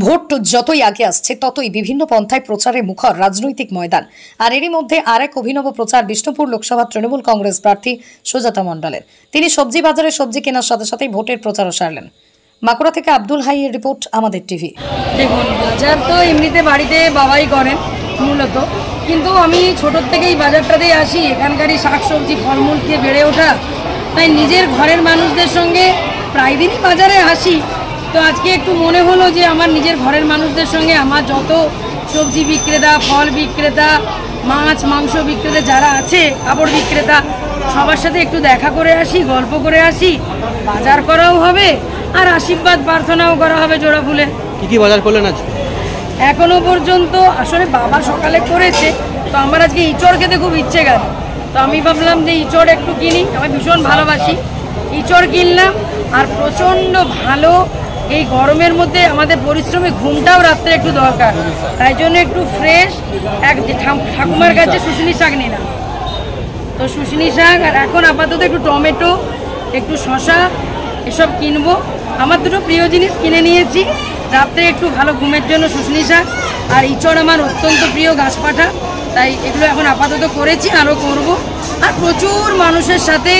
Vote যতই আগে আসছে ততই বিভিন্ন পন্থায় প্রচারে মুখর রাজনৈতিক ময়দান। আর এরই মধ্যে আরেক অভিনব প্রচার বিষ্ণুপুর লোকসভা তৃণমূল কংগ্রেস প্রার্থী সুজাতা মণ্ডলের। তিনি সবজি বাজারে সবজি কেনার সাথে সাথেই ভোটের প্রচারও সারলেন। বাঁকুড়া থেকে আব্দুল হাইয়ের রিপোর্ট, আমাদের টিভি। দেখুন, বাজার তো এমনিতে বাড়িতে বাবাই করেন মূলত, কিন্তু আমি ছোটোর থেকেই বাজারটাতেই আসি। এখানকারই শাকসবজি ফলমূল খেয়ে বেড়ে ওঠা, তাই নিজের ঘরের মানুষদের সঙ্গে প্রায় দিনই বাজারে আসি। তো আজকে একটু মনে হলো যে আমার নিজের ঘরের মানুষদের সঙ্গে আমার যত সবজি বিক্রেতা, ফল বিক্রেতা, মাছ মাংস বিক্রেতা যারা আছে, কাপড় বিক্রেতা, সবার সাথে একটু দেখা করে আসি, গল্প করে আসি। বাজার করাও হবে আর আশীর্বাদ প্রার্থনাও করা হবে জোড়া ফুলে। কি বাজার করলেন আজ? এখনো পর্যন্ত আসলে বাবা সকালে করেছে, তো আমার আজকে ইঁচড় খেতে খুব ইচ্ছে গেল। তো আমি ভাবলাম যে ইঁচড় একটু কিনি, আমি ভীষণ ভালোবাসি। ইঁচড় কিনলাম। আর প্রচণ্ড ভালো এই গরমের মধ্যে আমাদের পরিশ্রমে ঘুমটাও রাত্রে একটু দরকার, তাই জন্য একটু ফ্রেশ এক ঠাকুমার কাছে শুশুনি শাক নিলাম। তো শুশুনি শাক আর এখন আপাতত একটু টমেটো, একটু শশা এসব কিনবো। আমার দুটো প্রিয় জিনিস কিনে নিয়েছি রাত্রে একটু ভালো ঘুমের জন্য, শুশুনি শাক আর ইঁচড় আমার অত্যন্ত প্রিয় গাছপাঠা, তাই এগুলো এখন আপাতত করেছি, আরও করব। আর প্রচুর মানুষের সাথে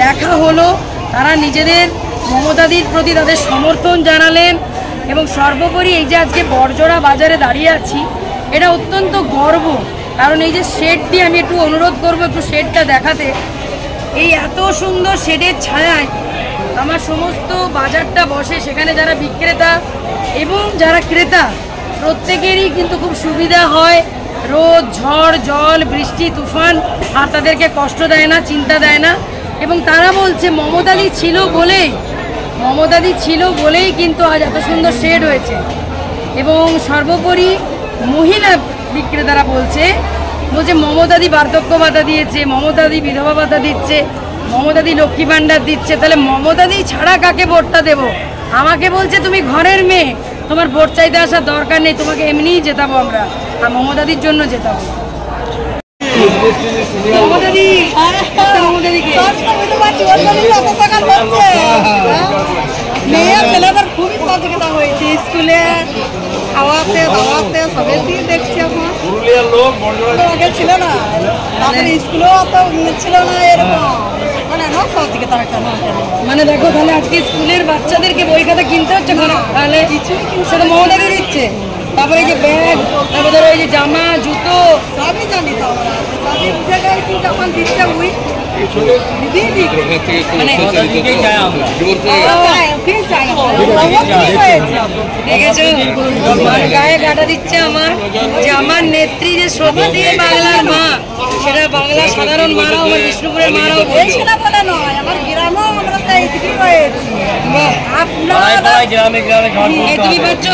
দেখা হলো, তারা নিজেদের মমতাদির প্রতি তাদের সমর্থন জানালেন। এবং সর্বোপরি এই যে আজকে বড়জোড়া বাজারে দাঁড়িয়ে আছি, এটা অত্যন্ত গর্ব। কারণ এই যে শেডটি, আমি একটু অনুরোধ করব একটু শেডটা দেখাতে। এই এত সুন্দর শেডের ছায়ায় আমার সমস্ত বাজারটা বসে, সেখানে যারা বিক্রেতা এবং যারা ক্রেতা প্রত্যেকেরই কিন্তু খুব সুবিধা হয়। রোদ, ঝড়, জল, বৃষ্টি, তুফান আর তাদেরকে কষ্ট দেয় না, চিন্তা দেয় না। এবং তারা বলছে মমতাদি ছিল বলেই কিন্তু আজ এত সুন্দর শেড হয়েছে। এবং সর্বোপরি মহিলা বিক্রেতারা বলছে মমতাদি বার্ধক্য ভাতা দিয়েছে, মমতাদি বিধবা ভাতা দিচ্ছে, মমতাদি লক্ষ্মী ভাণ্ডার দিচ্ছে। তাহলে মমতাদি ছাড়া কাকে ভোটটা দেব? আমাকে বলছে তুমি ঘরের মেয়ে, তোমার ভোট চাইতে আসার দরকার নেই, তোমাকে এমনিই জেতাবো আমরা। আর মমতাদির জন্য জেতাবো। ছেলেদের খুবই সচেতন হয়েছে, স্কুলে খাওয়াতে দাওয়াতে সবের দিয়ে দেখছি। আমার আগে ছিল না, তারপরে স্কুলেও অত ছিল না এরকম, মানে দেখো, তাহলে আজকে স্কুলের বাচ্চাদেরকে বই খাতা কিনতে হচ্ছে না, তাহলে সেটা মমতাদি দিচ্ছে। তারপরে এই যে ব্যাগ, তারপরে ধরো এই যে জামা, জুতো, সবই জানি। তো আমরা সবই বুঝে গেছি যখন দিচ্ছে উই গায়ে গাটা দিচ্ছে আমার, যে আমার নেত্রী যে শ্রদ্ধা দিয়ে বাংলার মা, সেটা বাংলার সাধারণ মারাও, আমার বিষ্ণুপুরের মারাও বলছে। আমার গ্রামেও আমরা তাই রয়েছি। তুমি পাচ্ছ।